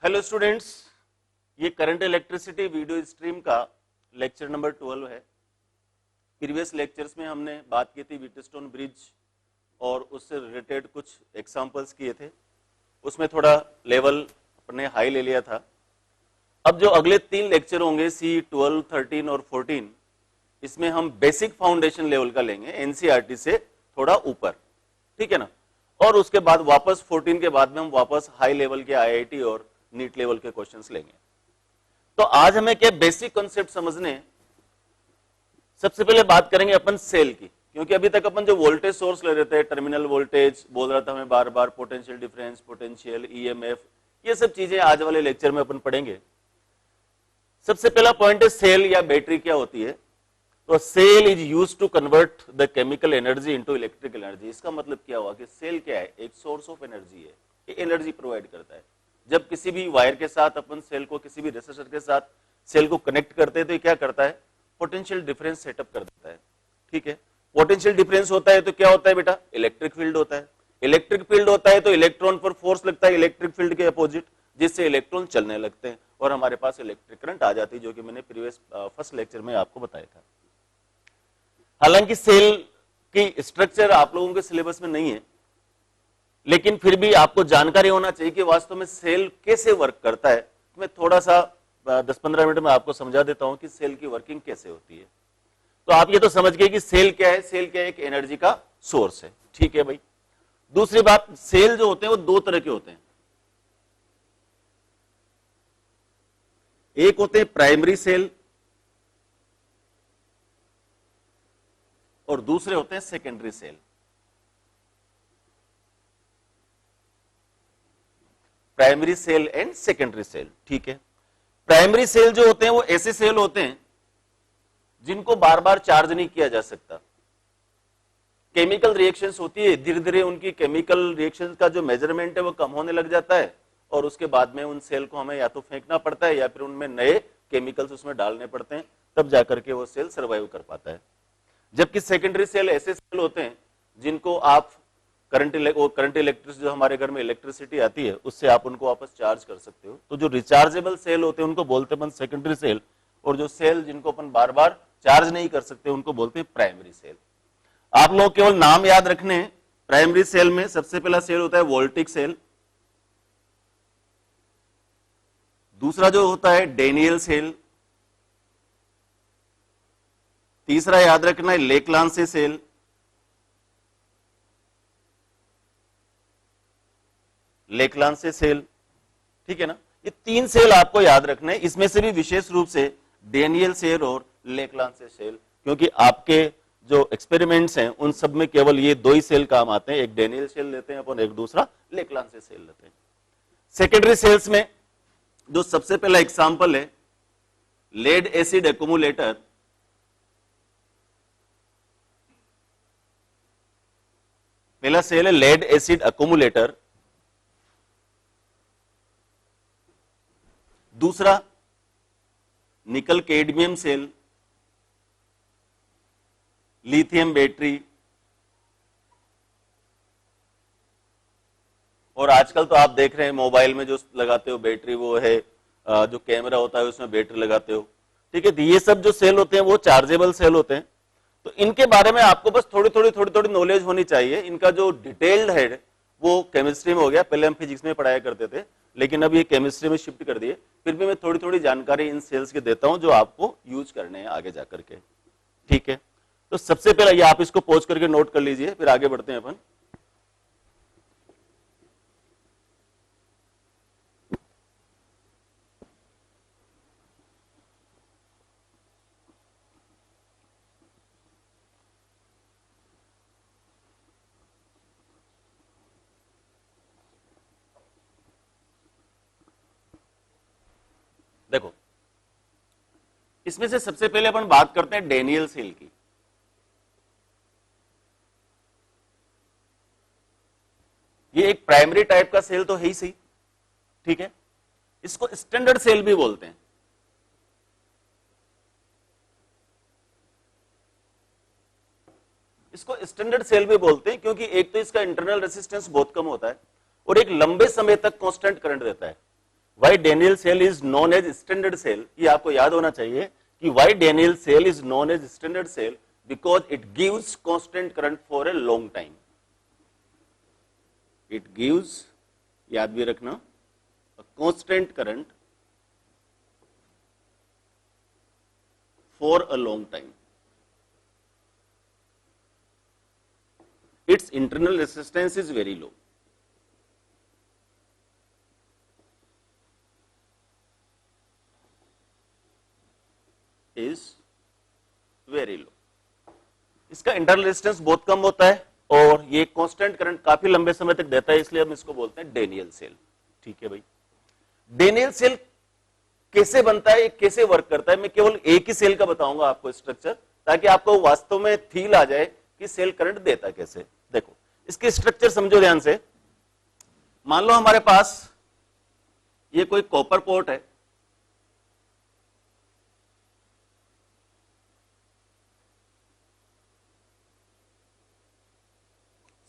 Hello students, ये current electricity video stream का lecture number 12 है। प्रीवियस लेक्चर्स में हमने बात की थी व्हीटस्टोन ब्रिज और उससे रिलेटेड कुछ एग्जांपल्स किए थे। उसमें थोड़ा लेवल अपने हाई ले लिया था। अब जो अगले 3 लेक्चर होंगे C12, 13 और 14, इसमें हम बेसिक फाउंडेशन लेवल का लेंगे, एनसीईआरटी से थोड़ा ऊपर, ठीक है ना। और उसके बाद वापस 14 के बाद में हम वापस हाई लेवल के आईआईटी और नीट लेवल के क्वेश्चंस लेंगे। तो आज हमें क्या बेसिक कॉन्सेप्ट समझने, सबसे पहले बात करेंगे अपन सेल की, क्योंकि अभी तक अपन जो वोल्टेज सोर्स ले रहे थे, टर्मिनल वोल्टेज बोल रहा था हमें बार बार, पोटेंशियल डिफरेंस, पोटेंशियल, ईएमएफ, ये सब चीजें आज वाले लेक्चर में अपन पढ़ेंगे। सबसे पहला पॉइंट है सेल या बैटरी क्या होती है। तो cell is used to convert the chemical energy into electrical energy. इसका मतलब क्या हुआ कि सेल क्या है, एक सोर्स ऑफ एनर्जी है, ये एनर्जी प्रोवाइड करता है। जब किसी भी वायर के साथ अपन सेल को, किसी भी रेसिस्टर के साथ सेल को कनेक्ट करते हैं तो ये क्या करता है, पोटेंशियल डिफरेंस सेटअप कर देता है, ठीक है। पोटेंशियल डिफरेंस होता है तो क्या होता है बेटा, इलेक्ट्रिक फील्ड होता है। इलेक्ट्रिक फील्ड होता है तो इलेक्ट्रॉन पर फोर्स लगता है इलेक्ट्रिक फील्ड के अपोजिट, जिससे इलेक्ट्रॉन चलने लगते हैं और हमारे पास इलेक्ट्रिक करंट आ जाती है, जो कि मैंने प्रीवियस फर्स्ट लेक्चर में आपको बताया था। हालांकि सेल की स्ट्रक्चर आप लोगों के सिलेबस में नहीं है, लेकिन फिर भी आपको जानकारी होना चाहिए कि वास्तव में सेल कैसे वर्क करता है। तो मैं थोड़ा सा 10-15 मिनट में आपको समझा देता हूं कि सेल की वर्किंग कैसे होती है। तो आप ये तो समझ गए कि सेल क्या है, सेल क्या है, एक एनर्जी का सोर्स है, ठीक है भाई। दूसरी बात, सेल जो होते हैं वो 2 तरह के होते हैं। एक होते हैं प्राइमरी सेल और दूसरे होते हैं secondary cell. Primary cell and secondary cell, ठीक है। प्राइमरी सेल जो होते हैं वो ऐसे सेल होते हैं जिनको बार बार चार्ज नहीं किया जा सकता। केमिकल रिएक्शंस होती है, धीरे धीरे उनकी केमिकल रिएक्शंस का जो मेजरमेंट है वो कम होने लग जाता है और उसके बाद में उन सेल को हमें या तो फेंकना पड़ता है या फिर उनमें नए केमिकल्स उसमें डालने पड़ते हैं, तब जाकर के वो सेल सर्वाइव कर पाता है। जबकि सेकेंडरी सेल ऐसे सेल होते हैं जिनको आप करंट इलेक्ट्रिसिटी, जो हमारे घर में इलेक्ट्रिसिटी आती है, उससे आप उनको वापस चार्ज कर सकते हो। तो जो रिचार्जेबल सेल होते हैं उनको बोलते हैं अपन सेकेंडरी सेल, और जो सेल जिनको अपन बार बार चार्ज नहीं कर सकते उनको बोलते हैं प्राइमरी सेल। आप लोग केवल नाम याद रखने हैं। प्राइमरी सेल में सबसे पहला सेल होता है वोल्टिक सेल, दूसरा जो होता है डेनियल सेल, तीसरा याद रखना है लेक्लांसे सेल, लेक्लांसे सेल, ठीक है ना। ये 3 सेल आपको याद रखना है। इसमें से भी विशेष रूप से डेनियल सेल और लेक्लांसे सेल, क्योंकि आपके जो एक्सपेरिमेंट्स हैं उन सब में केवल ये 2 ही सेल काम आते हैं। एक डेनियल सेल लेते हैं अपन, एक दूसरा लेक्लांसे सेल लेते हैं। सेकेंडरी सेल्स में जो सबसे पहला एग्जांपल है लेड एसिड एक्यूमुलेटर। पहला सेल है लेड एसिड एक्यूमुलेटर, दूसरा निकल कैडमियम सेल, लिथियम बैटरी, और आजकल तो आप देख रहे हैं मोबाइल में जो लगाते हो बैटरी, वो है जो कैमरा होता है उसमें बैटरी लगाते हो, ठीक है। तो ये सब जो सेल होते हैं वो चार्जेबल सेल होते हैं। तो इनके बारे में आपको बस थोड़ी थोड़ी नॉलेज होनी चाहिए। इनका जो डिटेल्ड है वो केमिस्ट्री में हो गया, पहले हम फिजिक्स में पढ़ाया करते थे, लेकिन अब ये केमिस्ट्री में शिफ्ट कर दिए। फिर भी मैं थोड़ी थोड़ी जानकारी इन सेल्स की देता हूं जो आपको यूज करने हैं आगे जाकर के, ठीक है। तो सबसे पहले ये आप इसको पॉज करके नोट कर लीजिए, फिर आगे बढ़ते हैं अपन। देखो, इसमें से सबसे पहले अपन बात करते हैं डेनियल सेल की। ये एक प्राइमरी टाइप का सेल तो है ही सही, ठीक है। इसको स्टैंडर्ड सेल भी बोलते हैं। इसको स्टैंडर्ड सेल भी बोलते हैं क्योंकि एक तो इसका इंटरनल रेजिस्टेंस बहुत कम होता है और एक लंबे समय तक कांस्टेंट करंट देता है। Why Daniell cell is known as standard cell, ये आपको याद होना चाहिए कि why Daniell cell is known as standard cell because it gives constant current for a long time. It gives, याद भी रखना, constant current for a long time. Its internal resistance is very low. Is very low. इसका internal resistance बहुत कम होता है और ये constant current काफी लंबे समय तक देता है, इसलिए हम इसको बोलते हैं डेनियल सेल। ठीक है भाई, डेनियल सेल कैसे बनता है, कैसे वर्क करता है, मैं केवल एक ही सेल का बताऊंगा आपको स्ट्रक्चर, ताकि आपको वास्तव में फील आ जाए कि सेल करंट देता कैसे। देखो इसके स्ट्रक्चर समझो ध्यान से। मान लो हमारे पास ये कोई कॉपर पोर्ट है,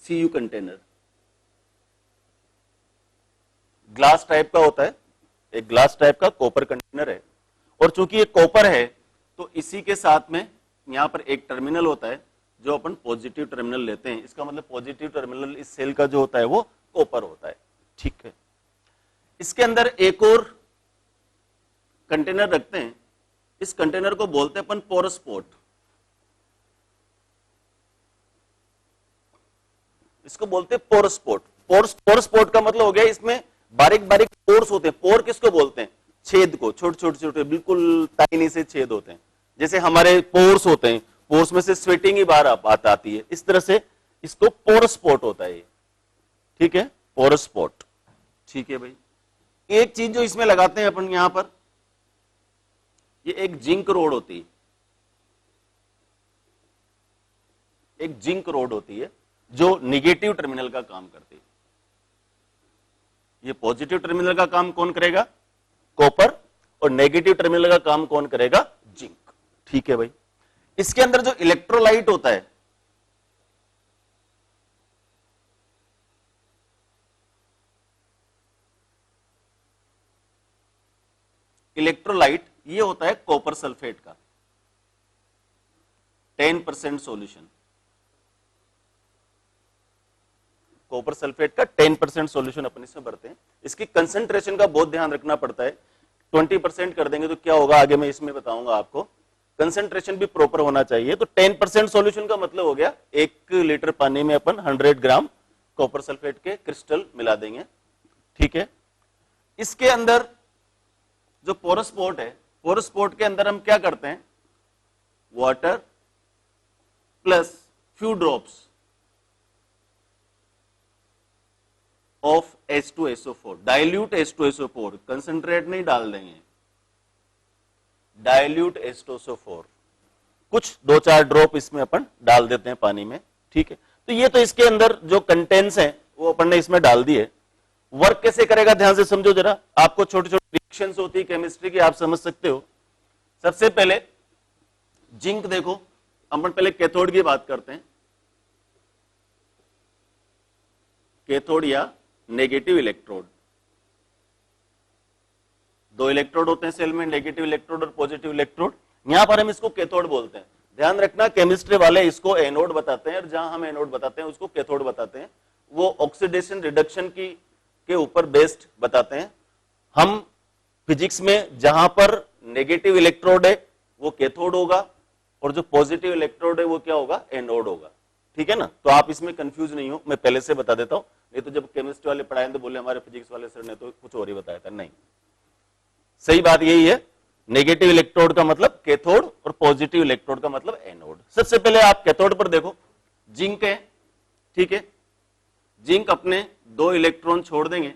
सीयू कंटेनर ग्लास टाइप का होता है, एक ग्लास टाइप का कॉपर कंटेनर है, और चूंकि ये कॉपर है तो इसी के साथ में यहां पर एक टर्मिनल होता है जो अपन पॉजिटिव टर्मिनल लेते हैं। इसका मतलब पॉजिटिव टर्मिनल इस सेल का जो होता है वो कॉपर होता है। ठीक है, इसके अंदर एक और कंटेनर रखते हैं, इस कंटेनर को बोलते हैं अपन पोरस पोर्ट। इसको बोलते हैं पोरस पोर्ट। पोरस पोर्ट का मतलब हो गया इसमें बारीक बारीक पोर्स होते हैं। पोर किसको बोलते हैं? छेद को, छोटे छोटे छोटे बिल्कुल टाइनी से छेद होते हैं, जैसे हमारे पोर्स होते हैं, पोर्स में से स्वेटिंग ही बाहर बात आती है, इस तरह से इसको पोरस पोर्ट होता है। ठीक है, पोरस पोर्ट। ठीक है भाई, एक चीज जो इसमें लगाते हैं अपन यहां पर, ये एक जिंक रोड होती है, एक जिंक रोड होती है जो निगेटिव टर्मिनल का काम करती है। ये पॉजिटिव टर्मिनल का काम कौन करेगा? कॉपर, और नेगेटिव टर्मिनल का काम कौन करेगा? जिंक। ठीक है भाई, इसके अंदर जो इलेक्ट्रोलाइट होता है, इलेक्ट्रोलाइट ये होता है कॉपर सल्फेट का 10% सॉल्यूशन। कॉपर सल्फेट का 10% सॉल्यूशन अपन इसमें भरते हैं। इसकी कंसंट्रेशन का बहुत ध्यान रखना पड़ता है। 20% कर देंगे तो क्या होगा आगे मैं इसमें बताऊंगा आपको। कंसंट्रेशन भी प्रॉपर होना चाहिए। तो 10% सॉल्यूशन का मतलब हो गया 1 लीटर पानी में अपन 100 ग्राम कॉपर सल्फेट के क्रिस्टल मिला देंगे। ठीक है, इसके अंदर जो पोरस पोर्ट है, पोरस पोर्ट के अंदर हम क्या करते हैं? Water plus few drops of H2SO4, dilute H2SO4, concentrate नहीं डाल देंगे, डाइल्यूट H2SO4, कुछ 2-4 ड्रॉप इसमें अपन डाल देते हैं पानी में। ठीक है, तो ये तो इसके अंदर जो कंटेंट्स हैं वो अपन ने इसमें डाल दिए। वर्क कैसे करेगा ध्यान से समझो जरा। आपको छोटी छोटी रिएक्शंस होती है केमिस्ट्री की, आप समझ सकते हो। सबसे पहले जिंक देखो, अपन पहले कैथोड की बात करते हैं। कैथोड या नेगेटिव इलेक्ट्रोड, 2 इलेक्ट्रोड होते हैं सेल में, नेगेटिव इलेक्ट्रोड और पॉजिटिव इलेक्ट्रोड। यहां पर हम इसको कैथोड बोलते हैं। ध्यान रखना, केमिस्ट्री वाले इसको एनोड बताते हैं और जहां हम एनोड बताते हैं उसको कैथोड बताते हैं। वो ऑक्सीडेशन रिडक्शन के ऊपर बेस्ड बताते हैं। हम फिजिक्स में जहां पर नेगेटिव इलेक्ट्रोड है वो कैथोड होगा और जो पॉजिटिव इलेक्ट्रोड है वो क्या होगा? एनोड होगा। ठीक है ना, तो आप इसमें कंफ्यूज नहीं हो, मैं पहले से बता देता हूं। नहीं तो जब केमिस्ट्री वाले पढ़ाए तो बोले हमारे फिजिक्स वाले सर ने तो कुछ और ही बताया था। नहीं, सही बात यही है। नेगेटिव इलेक्ट्रोड का मतलब कैथोड और पॉजिटिव इलेक्ट्रोड का मतलब एनोड। सबसे पहले आप कैथोड पर देखो, जिंक है। ठीक है, जिंक अपने 2 इलेक्ट्रॉन छोड़ देंगे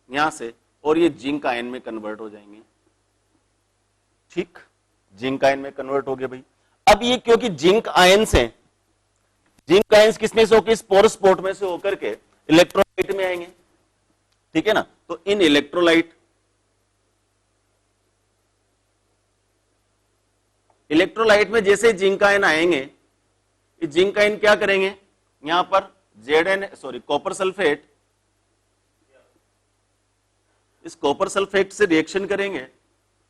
यहां से और ये जिंक आयन में कन्वर्ट हो जाएंगे। ठीक, जिंक आयन में कन्वर्ट हो गए भाई। अब ये क्योंकि जिंक आयन्स हैं, जिंक आयन्स किसमें से होकर? इस पोरस पोर्ट में से होकर के इलेक्ट्रोलाइट में आएंगे। ठीक है ना, तो इन इलेक्ट्रोलाइट में जैसे जिंक आयन आएंगे, ये जिंक आयन क्या करेंगे? यहां पर कॉपर सल्फेट इस कॉपर सल्फेट से रिएक्शन करेंगे,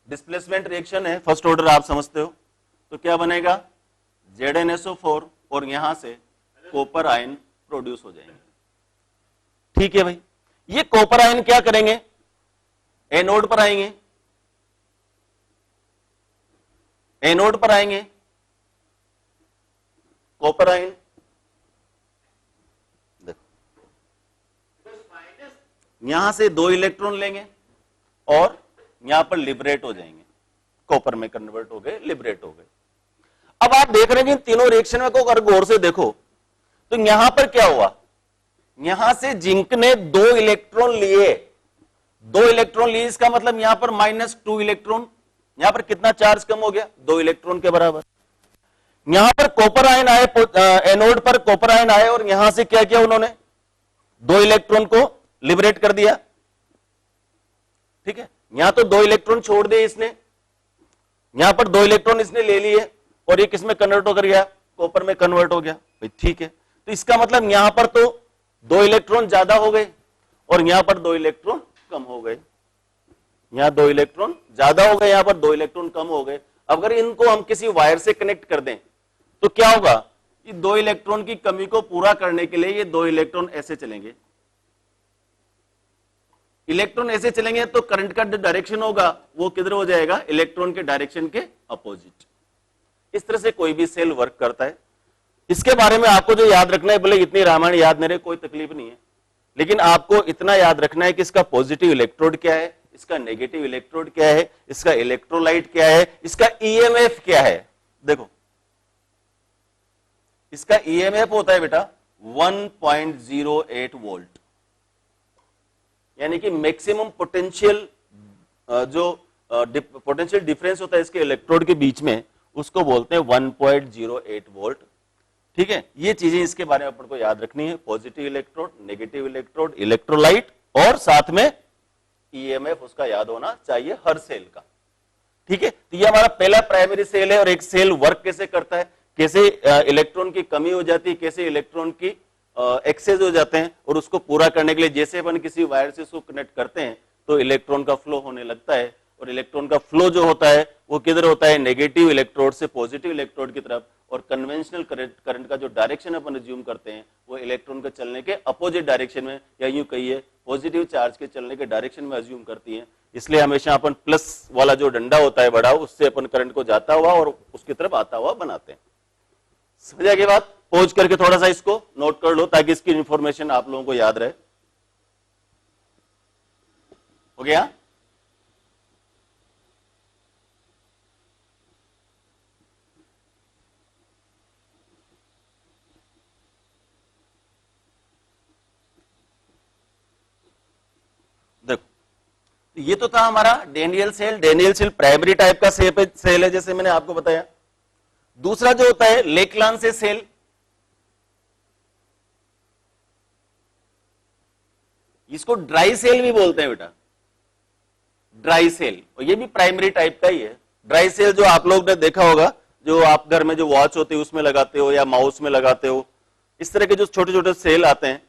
डिस्प्लेसमेंट रिएक्शन है, फर्स्ट ऑर्डर आप समझते हो, तो क्या बनेगा ZnSO4 और यहां से कॉपर आयन प्रोड्यूस हो जाएंगे। ठीक है भाई, ये कॉपर आयन क्या करेंगे, एनोड पर आएंगे, एनोड पर आएंगे कॉपर आयन, देखो यहां से 2 इलेक्ट्रॉन लेंगे और यहां पर लिबरेट हो जाएंगे, कॉपर में कन्वर्ट हो गए, लिबरेट हो गए। अब आप देख रहे हैं कि इन तीनों रिएक्शन में को अगर गौर से देखो तो यहां पर क्या हुआ, यहां से जिंक ने 2 इलेक्ट्रॉन लिए, 2 इलेक्ट्रॉन लिए, इसका मतलब यहां पर -2 इलेक्ट्रॉन, यहां पर कितना चार्ज कम हो गया, 2 इलेक्ट्रॉन के बराबर। यहां पर कॉपर आयन आए, एनोड पर कॉपर आयन आए और यहां से क्या किया उन्होंने, 2 इलेक्ट्रॉन को लिबरेट कर दिया। ठीक है, यहां तो 2 इलेक्ट्रॉन छोड़ दिए इसने, यहां पर 2 इलेक्ट्रॉन इसने ले लिए और ये किसमें कन्वर्ट होकर गया, कॉपर में कन्वर्ट हो गया भाई। ठीक है, तो इसका मतलब यहां पर तो 2 इलेक्ट्रॉन ज्यादा हो गए और यहां पर 2 इलेक्ट्रॉन कम हो गए, यहां 2 इलेक्ट्रॉन ज्यादा हो गए, यहां पर 2 इलेक्ट्रॉन कम हो गए। अगर इनको हम किसी वायर से कनेक्ट कर दें तो क्या होगा, ये 2 इलेक्ट्रॉन की कमी को पूरा करने के लिए ये 2 इलेक्ट्रॉन ऐसे चलेंगे, इलेक्ट्रॉन ऐसे चलेंगे तो करंट का जो डायरेक्शन होगा वो किधर हो जाएगा, इलेक्ट्रॉन के डायरेक्शन के अपोजिट। इस तरह से कोई भी सेल वर्क करता है। इसके बारे में आपको जो याद रखना है, बोले इतनी रामायण याद नहीं रहे कोई तकलीफ नहीं है, लेकिन आपको इतना याद रखना है कि इसका पॉजिटिव इलेक्ट्रोड क्या है, इसका नेगेटिव इलेक्ट्रोड क्या है, इसका इलेक्ट्रोलाइट क्या है, इसका ईएमएफ क्या है। देखो इसका ईएमएफ होता है बेटा 1.08 वोल्ट, यानी कि मैक्सिमम पोटेंशियल, जो पोटेंशियल डिफरेंस होता है इसके इलेक्ट्रोड के बीच में, उसको बोलते हैं 1.08 वोल्ट। ठीक है, ये चीजें इसके बारे में अपन को याद रखनी है, positive electrode, negative electrode, electrolyte और साथ में ईएमएफ उसका याद होना चाहिए हर सेल का। ठीक है, तो ये हमारा पहला प्राइमरी सेल है और एक सेल वर्क कैसे करता है, कैसे इलेक्ट्रॉन की कमी हो जाती है, कैसे इलेक्ट्रॉन की एक्सेस हो जाते हैं, और उसको पूरा करने के लिए जैसे अपन किसी वायर से उसको कनेक्ट करते हैं तो इलेक्ट्रॉन का फ्लो होने लगता है, और इलेक्ट्रॉन का फ्लो जो होता है वो किधर होता है, नेगेटिव इलेक्ट्रोड से पॉजिटिव इलेक्ट्रोड की तरफ, और कन्वेंशनल करंट का जो डायरेक्शन अपन अज्यूम करते हैं वो इलेक्ट्रॉन के चलने के अपोजिट डायरेक्शन में, या यूं कहिए पॉजिटिव चार्ज के चलने के डायरेक्शन में अज्यूम करती है। इसलिए हमेशा अपन प्लस वाला जो डंडा होता है बड़ा, उससे अपन करंट को जाता हुआ और उसकी तरफ आता हुआ बनाते हैं। समझ आगे बात, पॉज करके थोड़ा सा इसको नोट कर लो ताकि इसकी इंफॉर्मेशन आप लोगों को याद रहे। हो गया, देखो ये तो था हमारा Daniell cell. Daniell cell primary type का सेल है जैसे मैंने आपको बताया। दूसरा जो होता है लेक्लांसे सेल, इसको ड्राई सेल भी बोलते हैं बेटा, ड्राई सेल, और ये भी प्राइमरी टाइप का ही है। ड्राई सेल जो आप लोग ने देखा होगा, जो आप घर में जो वॉच होती है उसमें लगाते हो या माउस में लगाते हो, इस तरह के जो छोटे छोटे सेल आते हैं,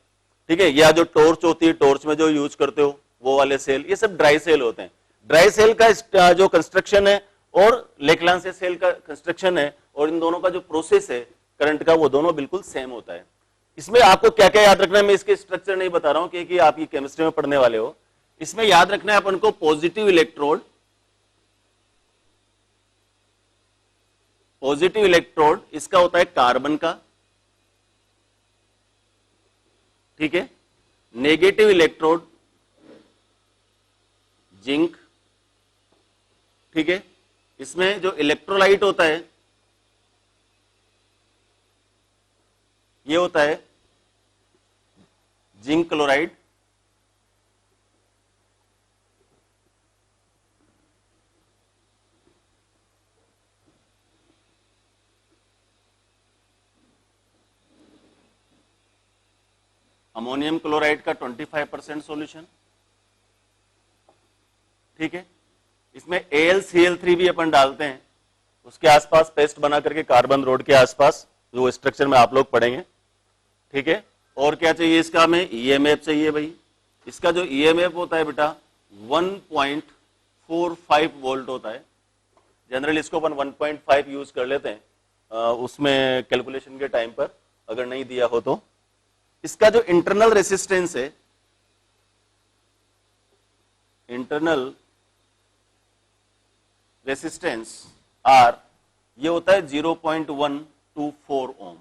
ठीक है, या जो टॉर्च होती है टॉर्च में जो यूज करते हो वो वाले सेल, ये सब ड्राई सेल होते हैं। ड्राई सेल का जो कंस्ट्रक्शन है और लेक्लांसे सेल का कंस्ट्रक्शन है, और इन दोनों का जो प्रोसेस है करंट का, वो दोनों बिल्कुल सेम होता है। इसमें आपको क्या क्या याद रखना है, मैं इसके स्ट्रक्चर नहीं बता रहा हूं क्योंकि आप ये केमिस्ट्री में पढ़ने वाले हो। इसमें याद रखना है अपन को पॉजिटिव इलेक्ट्रोड, पॉजिटिव इलेक्ट्रोड इसका होता है कार्बन का, ठीक है। नेगेटिव इलेक्ट्रोड जिंक, ठीक है। इसमें जो इलेक्ट्रोलाइट होता है ये होता है जिंक क्लोराइड, अमोनियम क्लोराइड का 25% सॉल्यूशन, ठीक है। इसमें AlCl3 भी अपन डालते हैं, उसके आसपास पेस्ट बना करके कार्बन रोड के आसपास, जो स्ट्रक्चर में आप लोग पढ़ेंगे, ठीक है। और क्या चाहिए इसका, हमें EMF चाहिए भाई। इसका जो EMF होता है बेटा 1.45 वोल्ट होता है। जनरली इसको अपन 1.5 यूज कर लेते हैं उसमें कैलकुलेशन के टाइम पर, अगर नहीं दिया हो तो। इसका जो इंटरनल रेसिस्टेंस है, इंटरनल रेसिस्टेंस आर, ये होता है 0.124 ओम।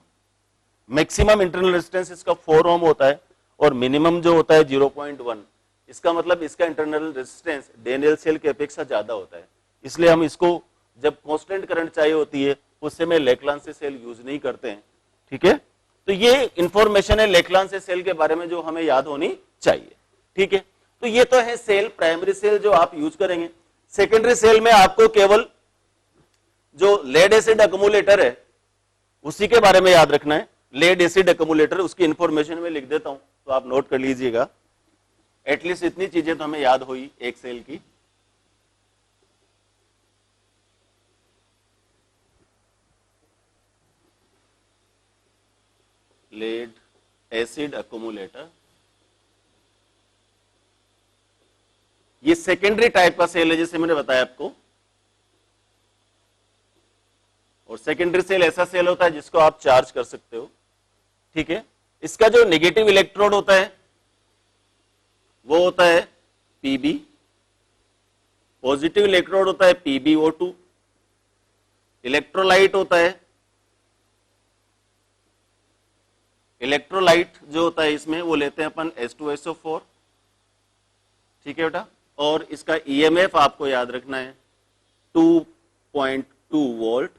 मैक्सिमम इंटरनल रेजिस्टेंस इसका 4 ओम होता है और मिनिमम जो होता है 0.1। इसका मतलब इसका इंटरनल रेजिस्टेंस डेनियल सेल के अपेक्षा ज्यादा होता है। इसलिए हम इसको जब कांस्टेंट करंट चाहिए होती है उससे में लेक्लांसे सेल यूज नहीं करते हैं। ठीक है, तो ये इंफॉर्मेशन है लेक्लांसे सेल के बारे में जो हमें याद होनी चाहिए। ठीक है, तो ये तो है सेल, प्राइमरी सेल जो आप यूज करेंगे। सेकेंडरी सेल में आपको केवल जो लेड एसिड अक्यूमुलेटर है उसी के बारे में याद रखना है। लेड एसिड अक्यूमुलेटर, उसकी इंफॉर्मेशन में लिख देता हूं तो आप नोट कर लीजिएगा। एटलीस्ट इतनी चीजें तो हमें याद हुई एक सेल की। लेड एसिड अक्यूमुलेटर, ये सेकेंडरी टाइप का सेल है जैसे मैंने बताया आपको। और सेकेंडरी सेल ऐसा सेल होता है जिसको आप चार्ज कर सकते हो। ठीक है, इसका जो नेगेटिव इलेक्ट्रोड होता है वो होता है पीबी, पॉजिटिव इलेक्ट्रोड होता है PbO2, इलेक्ट्रोलाइट होता है, इलेक्ट्रोलाइट जो होता है इसमें वो लेते हैं अपन H2SO4। ठीक है बेटा, और इसका EMF आपको याद रखना है 2.2 वोल्ट,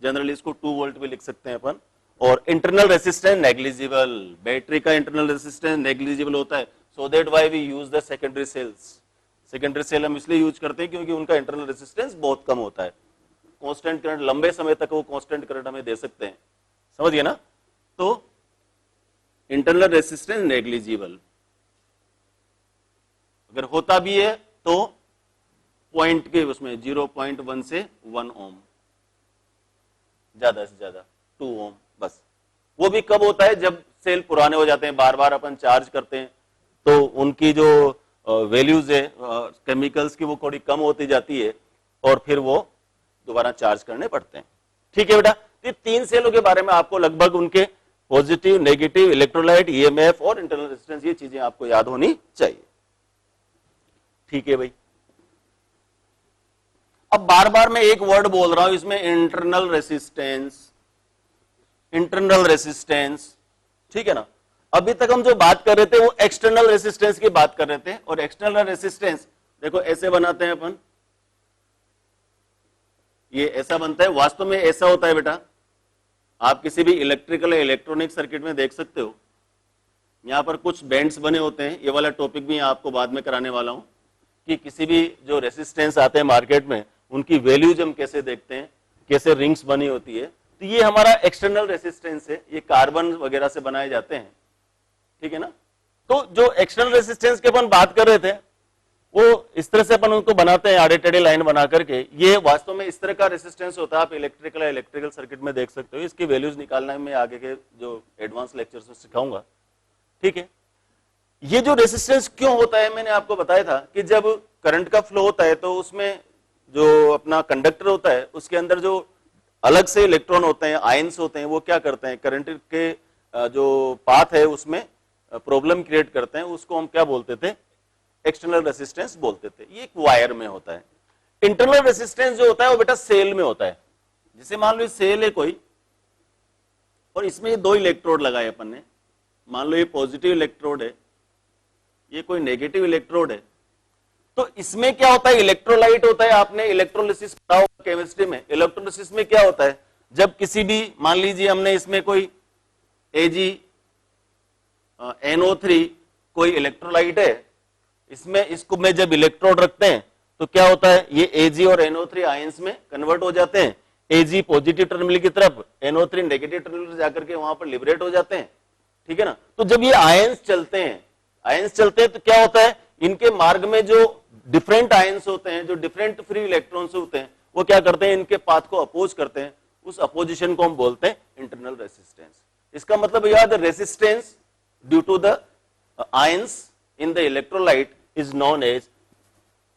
जनरली इसको 2 वोल्ट भी लिख सकते हैं अपन। और इंटरनल रेसिस्टेंस नेग्लिजिबल, बैटरी का इंटरनल रेसिस्टेंस नेग्लिजिबल होता है। So that why we use the secondary cells. Secondary cell हम इसलिए यूज करते हैं क्योंकि उनका इंटरनल रेसिस्टेंस बहुत कम होता है। कांस्टेंट करंट, लंबे समय तक वो कांस्टेंट करंट हमें दे सकते हैं, समझिए ना। तो इंटरनल रेसिस्टेंस नेग्लिजिबल, अगर होता भी है तो पॉइंट के उसमें 0.1 से 1 ओम, ज्यादा से ज्यादा 2 ओम बस। वो भी कब होता है जब सेल पुराने हो जाते हैं, बार बार अपन चार्ज करते हैं तो उनकी जो वैल्यूज है केमिकल्स की वो थोड़ी कम होती जाती है और फिर वो दोबारा चार्ज करने पड़ते हैं। ठीक है बेटा, ये 3 सेलों के बारे में आपको लगभग उनके पॉजिटिव, नेगेटिव, इलेक्ट्रोलाइट, EMF और इंटरनल रेजिस्टेंस, ये चीजें आपको याद होनी चाहिए। ठीक है भाई, अब बार बार मैं एक वर्ड बोल रहा हूं इसमें, इंटरनल रेसिस्टेंस, इंटरनल रेसिस्टेंस। ठीक है ना, अभी तक हम जो बात कर रहे थे वो एक्सटर्नल रेसिस्टेंस की बात कर रहे थे। और एक्सटर्नल रेसिस्टेंस देखो ऐसे बनाते हैं अपन, ये ऐसा बनता है, वास्तव में ऐसा होता है बेटा। आप किसी भी इलेक्ट्रिकल या इलेक्ट्रॉनिक सर्किट में देख सकते हो, यहां पर कुछ बैंड्स बने होते हैं। ये वाला टॉपिक भी आपको बाद में कराने वाला हूं कि किसी भी जो रेसिस्टेंस आते हैं मार्केट में उनकी वैल्यूज हम कैसे देखते हैं, कैसे रिंग्स बनी होती है। तो ये हमारा एक्सटर्नल रेसिस्टेंस है, ये कार्बन वगैरह से बनाए जाते हैं। ठीक है ना, तो जो एक्सटर्नल रेसिस्टेंस की अपन बात कर रहे थे वो इस तरह से अपन उनको बनाते हैं आड़े टेढ़े लाइन बना करके। ये वास्तव में इस तरह का रेसिस्टेंस होता है, आप इलेक्ट्रिकल या इलेक्ट्रिकल सर्किट में देख सकते हो। इसकी वैल्यूज निकालना मैं आगे के जो एडवांस लेक्चर्स में सिखाऊंगा। ठीक है, ये जो रेसिस्टेंस क्यों होता है मैंने आपको बताया था कि जब करंट का फ्लो होता है तो उसमें जो अपना कंडक्टर होता है उसके अंदर जो अलग से इलेक्ट्रॉन होते हैं, आयंस होते हैं, वो क्या करते हैं, करंट के जो पाथ है उसमें प्रॉब्लम क्रिएट करते हैं। उसको हम क्या बोलते थे, एक्सटर्नल रेसिस्टेंस बोलते थे। ये एक वायर में होता है। इंटरनल रेसिस्टेंस जो होता है वो बेटा सेल में होता है। जैसे मान लो सेल है कोई और इसमें 2 इलेक्ट्रोड लगाए अपन ने, मान लो ये पॉजिटिव इलेक्ट्रोड है, ये कोई नेगेटिव इलेक्ट्रोड है। तो इसमें क्या होता है, इलेक्ट्रोलाइट होता है। आपने इलेक्ट्रोलिसिस पढ़ा होगा केमिस्ट्री में। इलेक्ट्रोलिसिस में क्या होता है, जब किसी भी, मान लीजिए हमने इसमें कोई AgNO3 कोई इलेक्ट्रोलाइट है, इसमें इसको में जब इलेक्ट्रोड रखते हैं तो क्या होता है, ये Ag और NO3 आयंस में कन्वर्ट हो जाते हैं। Ag पॉजिटिव टर्मिनल की तरफ, NO3 नेगेटिव टर्मिनल जाकर के वहां पर लिबरेट हो जाते हैं। ठीक है ना, तो जब ये आयंस चलते हैं, तो क्या होता है, इनके मार्ग में जो डिफरेंट आयंस होते हैं, जो डिफरेंट फ्री इलेक्ट्रॉन्स होते हैं, वो क्या करते हैं, इनके पाथ को अपोज करते हैं। उस अपोजिशन को हम बोलते हैं इंटरनल रेसिस्टेंस। इसका मतलब यह the resistance due to the ions in the electrolyte is known as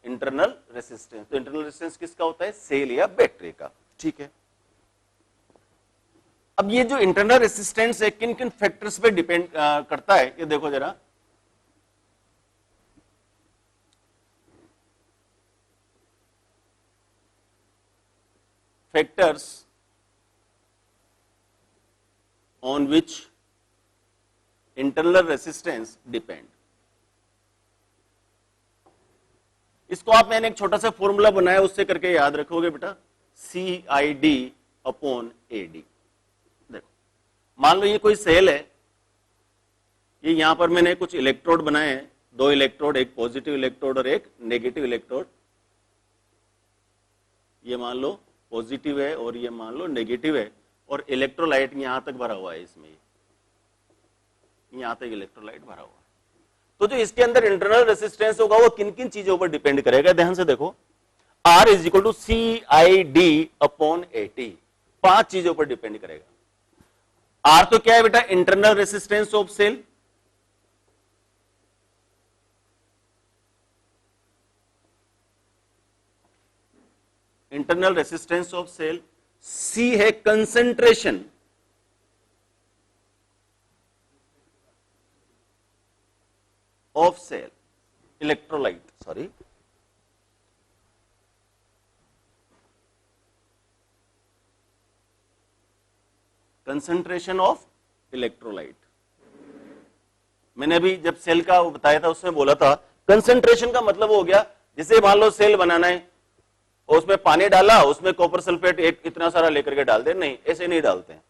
internal resistance. तो इंटरनल रेसिस्टेंस किसका होता है? सेल या बैटरी का। ठीक है, अब ये जो इंटरनल रेसिस्टेंस है किन किन फैक्टर्स पे डिपेंड करता है, ये देखो जरा। Factors on which internal resistance depend. इसको आप, मैंने एक छोटा सा फॉर्मूला बनाया, उससे करके याद रखोगे बेटा, CID अपॉन AD। देखो, मान लो ये कोई सेल है, ये यहां पर मैंने कुछ इलेक्ट्रोड बनाए हैं, 2 इलेक्ट्रोड, एक पॉजिटिव इलेक्ट्रोड और एक नेगेटिव इलेक्ट्रोड। ये मान लो पॉजिटिव है और ये मान लो नेगेटिव है, और इलेक्ट्रोलाइट यहां तक भरा हुआ है, इसमें यहां तक इलेक्ट्रोलाइट भरा हुआ है। तो जो इसके अंदर इंटरनल रेसिस्टेंस होगा वो किन किन चीजों पर डिपेंड करेगा, ध्यान से देखो। R is equal to CID upon AT, 5 चीजों पर डिपेंड करेगा। R तो क्या है बेटा? Internal resistance of cell. Internal resistance of cell. C है concentration of cell, electrolyte, sorry, concentration of electrolyte. मैंने अभी जब सेल का बताया था उसमें बोला था कंसंट्रेशन का मतलब हो गया, जैसे मान लो सेल बनाना है और उसमें पानी डाला, उसमें कॉपर सल्फेट एक इतना सारा लेकर के डाल दे, नहीं, ऐसे नहीं डालते हैं।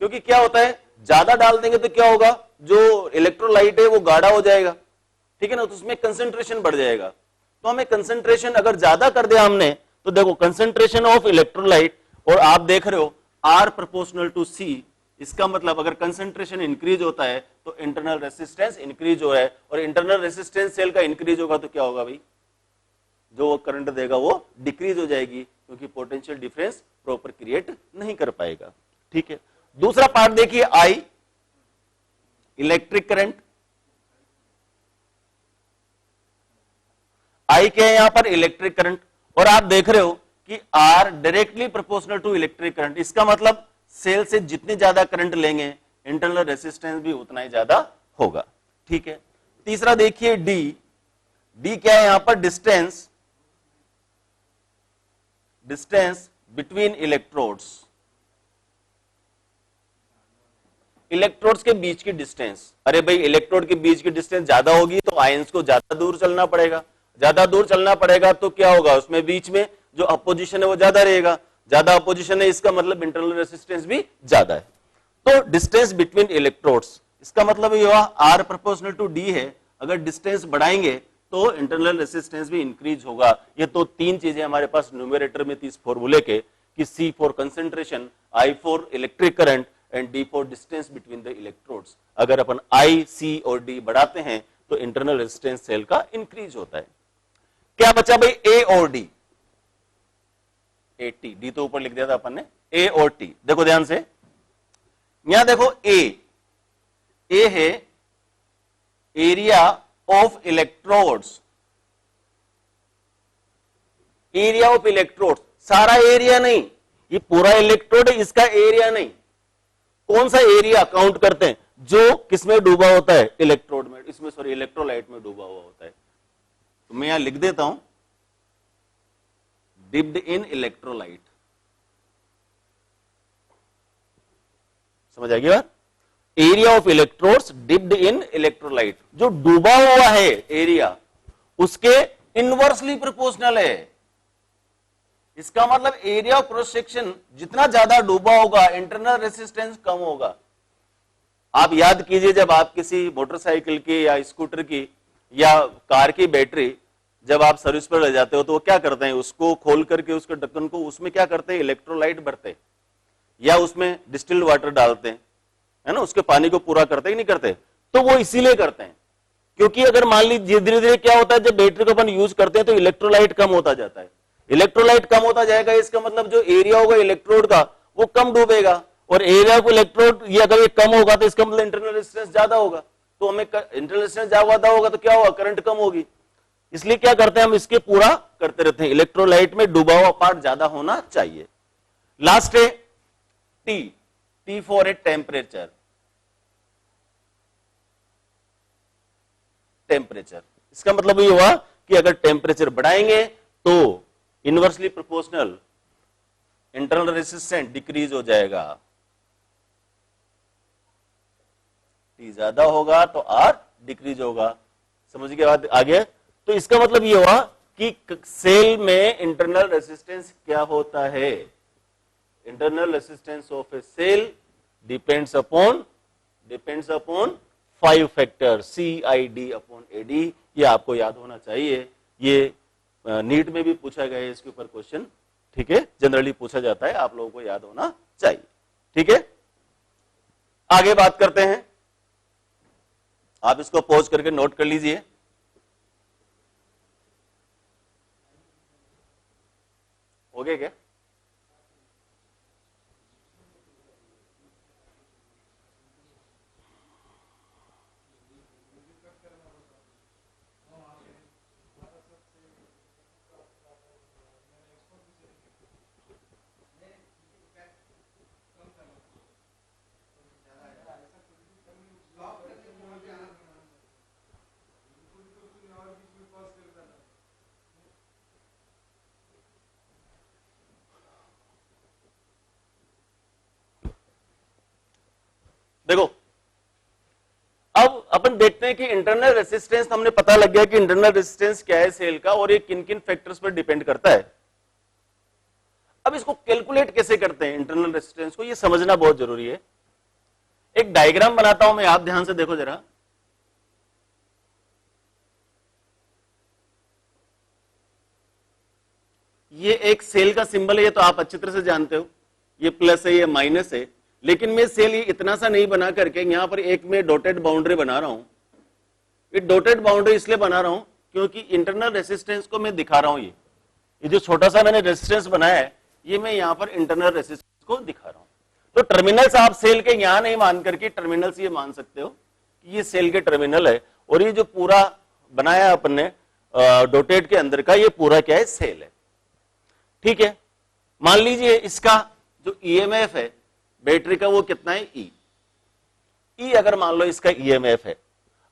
क्योंकि क्या होता है, ज्यादा डाल देंगे तो क्या होगा, जो इलेक्ट्रोलाइट है वो गाढ़ा हो जाएगा, ठीक है ना, तो उसमें कंसंट्रेशन बढ़ जाएगा। तो हमें कंसंट्रेशन अगर ज्यादा कर दिया हमने, तो देखो कंसंट्रेशन ऑफ इलेक्ट्रोलाइट, और आप देख रहे हो R प्रोपोर्शनल टू C, इसका मतलब अगर कंसंट्रेशन इंक्रीज होता है तो इंटरनल रेसिस्टेंस इंक्रीज हो है, और इंटरनल रेसिस्टेंस सेल का इंक्रीज होगा तो क्या होगा भाई, जो वो करंट देगा वो डिक्रीज हो जाएगी, क्योंकि पोटेंशियल डिफरेंस प्रॉपर क्रिएट नहीं कर पाएगा। ठीक है, दूसरा पार्ट देखिए, I इलेक्ट्रिक करंट। I क्या है यहां पर? इलेक्ट्रिक करंट, और आप देख रहे हो कि R directly proportional to electric current. इसका मतलब सेल से जितनी ज्यादा करंट लेंगे इंटरनल रेसिस्टेंस भी उतना ही ज्यादा होगा। ठीक है, तीसरा देखिए D क्या है यहां पर? Distance, distance between electrodes, electrodes के बीच की डिस्टेंस। अरे भाई, इलेक्ट्रोड के बीच की डिस्टेंस ज्यादा होगी तो आयंस को ज्यादा दूर चलना पड़ेगा, ज्यादा दूर चलना पड़ेगा तो क्या होगा, उसमें बीच में जो अपोजिशन है वो ज्यादा रहेगा, ज्यादा अपोजिशन है इसका मतलब इंटरनल रेसिस्टेंस भी ज्यादा है। तो डिस्टेंस बिटवीन इलेक्ट्रोड्स, इसका मतलब ये हुआ R प्रोपोर्शनल टू D है, अगर डिस्टेंस बढ़ाएंगे तो इंटरनल रेसिस्टेंस भी इंक्रीज होगा। ये तो 3 चीजें हमारे पास न्यूमेरेटर में थी इस फॉर्मूले के, कि C for concentration, I for electric current and D for distance between the electrodes. अगर अपन I, C और D बढ़ाते हैं तो इंटरनल रेसिस्टेंस सेल का इंक्रीज होता है। क्या बचा भाई? A और D, AT, D तो ऊपर लिख दिया था अपन ने, A और T। देखो ध्यान से, यहां देखो A है area of electrodes, area of electrodes, सारा एरिया नहीं, ये पूरा इलेक्ट्रोड है, इसका एरिया नहीं। कौन सा एरिया काउंट करते हैं? जो किसमें डूबा होता है? इलेक्ट्रोड में, इसमें सॉरी इलेक्ट्रोलाइट में डूबा हुआ होता है। तो मैं यहां लिख देता हूं डिप्ड इन इलेक्ट्रोलाइट। समझ आ गई बात? Area of electrodes dipped in electrolyte, जो डूबा हुआ है एरिया उसके इनवर्सली प्रोपोर्शनल है। इसका मतलब एरिया ऑफ क्रॉस सेक्शन जितना ज्यादा डूबा होगा इंटरनल रेसिस्टेंस कम होगा। आप याद कीजिए, जब आप किसी मोटरसाइकिल की या स्कूटर की या कार की बैटरी जब आप सर्विस पर ले जाते हो तो वो क्या करते हैं, उसको खोल करके उसके ढक्कन को, उसमें क्या करते हैं, इलेक्ट्रोलाइट भरते हैं या उसमें डिस्टिल्ड वाटर डालते हैं, है ना, उसके पानी को पूरा करते ही नहीं करते। तो वो इसीलिए करते हैं क्योंकि अगर मान लीजिए धीरे धीरे क्या होता है, जब बैटरी को अपन यूज करते हैं तो इलेक्ट्रोलाइट कम होता जाता है। इलेक्ट्रोलाइट कम होता जाएगा, इसका मतलब जो एरिया होगा इलेक्ट्रोड का वो कम डूबेगा, और एरिया ऑफ इलेक्ट्रोड ये अगर ये कम होगा तो इसका मतलब इंटरनल रेजिस्टेंस ज्यादा होगा। तो हमें इंटरनल रेजिस्टेंस ज्यादा होगा तो क्या होगा, करंट कम होगी। इसलिए क्या करते हैं हम, इसके पूरा करते रहते हैं। इलेक्ट्रोलाइट में डूबा हुआ पार्ट ज्यादा होना चाहिए। लास्ट है T, T for a temperature. Temperature, इसका मतलब ये हुआ कि अगर टेम्परेचर बढ़ाएंगे तो inversely proportional internal resistance decrease हो जाएगा। टी ज्यादा होगा तो आर डिक्रीज होगा। समझ के बाद आगे, तो इसका मतलब ये हुआ कि सेल में इंटरनल रेजिस्टेंस क्या होता है। Internal resistance of a cell depends upon 5 factor, CID upon AD। ये आपको याद होना चाहिए। ये नीट में भी पूछा गया है इसके ऊपर क्वेश्चन, ठीक है, जनरली पूछा जाता है, आप लोगों को याद होना चाहिए। ठीक है, आगे बात करते हैं। आप इसको पॉज करके नोट कर लीजिए। हो गया क्या? देखो, अब अपन देखते हैं कि इंटरनल रेजिस्टेंस, हमने पता लग गया कि इंटरनल रेजिस्टेंस क्या है सेल का और ये किन किन फैक्टर्स पर डिपेंड करता है। अब इसको कैलकुलेट कैसे करते हैं इंटरनल रेजिस्टेंस को, ये समझना बहुत जरूरी है। एक डायग्राम बनाता हूं मैं, आप ध्यान से देखो जरा। ये एक सेल का सिंबल है, ये तो आप अच्छी तरह से जानते हो, ये प्लस है, ये माइनस है। लेकिन मैं सेल ये इतना सा नहीं बना करके यहां पर एक में डॉटेड बाउंड्री बना रहा हूं। ये डॉटेड बाउंड्री इसलिए बना रहा हूं क्योंकि इंटरनल रेजिस्टेंस को मैं दिखा रहा हूं। ये जो छोटा सा मैंने रेजिस्टेंस बनाया है, ये मैं यहां पर इंटरनल रेजिस्टेंस को दिखा रहा हूं। तो टर्मिनल्स आप सेल के यहां नहीं मान करके टर्मिनल्स ये मान सकते हो कि ये सेल के टर्मिनल है, और ये जो पूरा बनाया अपन ने डॉटेड के अंदर का, ये पूरा क्या है, सेल है। ठीक है, मान लीजिए इसका जो ईएमएफ है बैटरी का, वो कितना है, ई अगर मान लो इसका ईएमएफ है।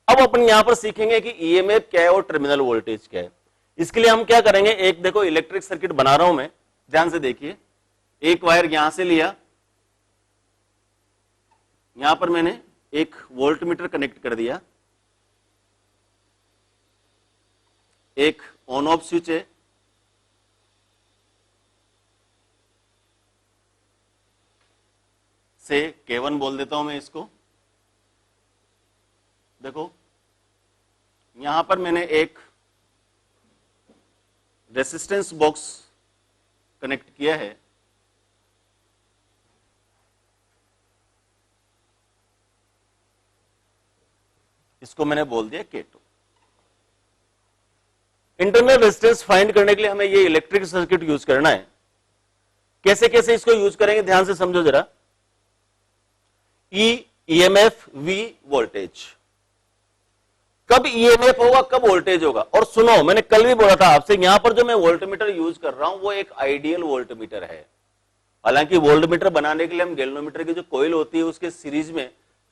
अब अपन यहां पर सीखेंगे कि ईएमएफ क्या है और टर्मिनल वोल्टेज क्या है। इसके लिए हम क्या करेंगे, एक देखो इलेक्ट्रिक सर्किट बना रहा हूं मैं, ध्यान से देखिए। एक वायर यहां से लिया, यहां पर मैंने एक वोल्टमीटर कनेक्ट कर दिया, एक ऑन ऑफ स्विच है, से K1 बोल देता हूं मैं इसको। देखो यहां पर मैंने एक रेसिस्टेंस बॉक्स कनेक्ट किया है, इसको मैंने बोल दिया K2। इंटरनल रेजिस्टेंस फाइंड करने के लिए हमें ये इलेक्ट्रिक सर्किट यूज करना है। कैसे कैसे इसको यूज करेंगे, ध्यान से समझो जरा। EMF, V voltage. कब ईएमएफ होगा, कब वोल्टेज होगा। और सुनो, मैंने कल भी बोला था आपसे, यहां पर जो मैं वोल्टमीटर यूज कर रहा हूं वो एक आइडियल वोल्टमीटर है। हालांकि वोल्टमीटर बनाने के लिए हम गैल्वेनोमीटर की जो कॉइल होती है उसके सीरीज में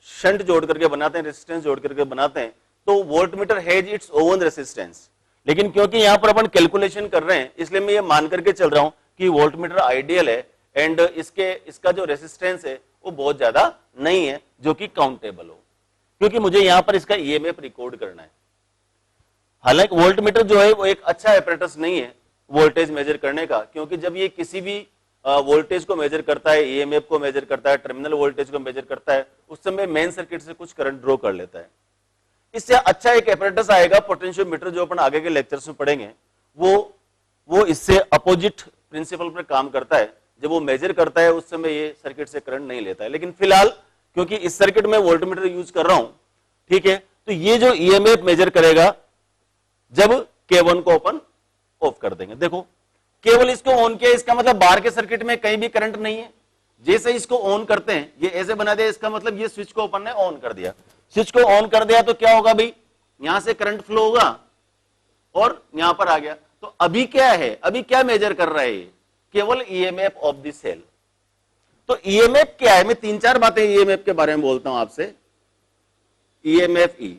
शंट जोड़ करके बनाते हैं, रेजिस्टेंस जोड़ करके बनाते हैं, तो voltmeter has its own resistance. लेकिन क्योंकि यहां पर अपन कैलकुलेशन कर रहे हैं, इसलिए मैं ये मान करके चल रहा हूं कि वोल्टमीटर आइडियल है, एंड इसका जो रेजिस्टेंस है वो बहुत ज्यादा नहीं है जो कि काउंटेबल हो, क्योंकि मुझे यहां पर इसका ईएमएफ रिकॉर्ड करना है। हालांकि वोल्टमीटर जो है वो एक अच्छा एपरेटस नहीं है वोल्टेज मेजर करने का, क्योंकि जब ये किसी भी वोल्टेज को मेजर करता है, ईएमएफ को मेजर करता है, टर्मिनल वोल्टेज को मेजर करता है, उस समय मेन सर्किट से कुछ करंट ड्रॉ कर लेता है। इससे अच्छा एक एपरेटस आएगा पोटेंशियोमीटर, जो अपन आगे के लेक्चर्स में पढ़ेंगे, वो इससे अपोजिट प्रिंसिपल पर काम करता है। जब वो मेजर करता है उस समय ये सर्किट से करंट नहीं लेता है। लेकिन फिलहाल क्योंकि इस सर्किट में वोल्टमीटर यूज कर रहा हूं, ठीक है, तो ये जो ईएमएफ मेजर करेगा जब K1 को अपन ऑफ कर देंगे। देखो केवल इसको ऑन किया, इसका मतलब बाहर के सर्किट में कहीं भी करंट नहीं है। जैसे इसको ऑन करते हैं, ये ऐसे बना दिया, इसका मतलब ये स्विच को अपन ने ऑन कर दिया। स्विच को ऑन कर दिया तो क्या होगा भाई, यहां से करंट फ्लो होगा, और यहां पर आ गया। तो अभी क्या है, अभी क्या मेजर कर रहा है ये, केवल ईएमएफ ऑफ द सेल। तो ईएमएफ क्या है, मैं 3-4 बातें ईएमएफ के बारे में बोलता हूं आपसे। EMF E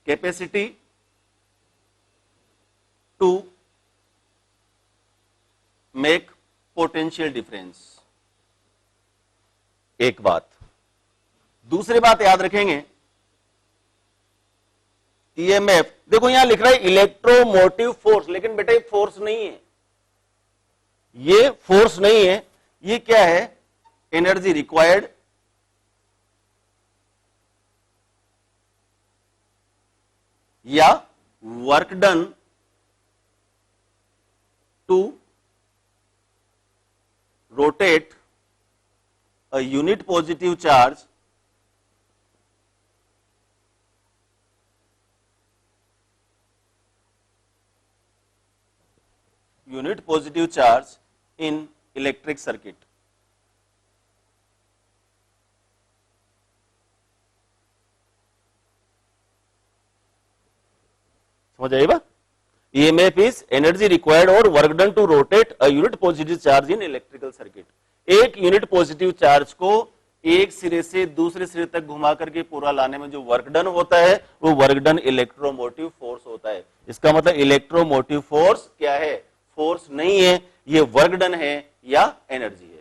capacity to make potential difference, एक बात। दूसरी बात याद रखेंगे, ईएमएफ, देखो यहां लिख रहा है इलेक्ट्रोमोटिव फोर्स, लेकिन बेटा ये फोर्स नहीं है, ये फोर्स नहीं है, ये क्या है, एनर्जी रिक्वायर्ड या work done to rotate a unit positive charge in electric circuit। समझ आएगा? EMF is energy required or work done to rotate a unit positive charge in electrical circuit। एक यूनिट पॉजिटिव चार्ज को एक सिरे से दूसरे सिरे तक घुमा करके पूरा लाने में जो वर्क डन होता है वो वर्क डन इलेक्ट्रोमोटिव फोर्स होता है। इसका मतलब इलेक्ट्रोमोटिव फोर्स क्या है, फोर्स नहीं है, ये वर्क डन है या एनर्जी है।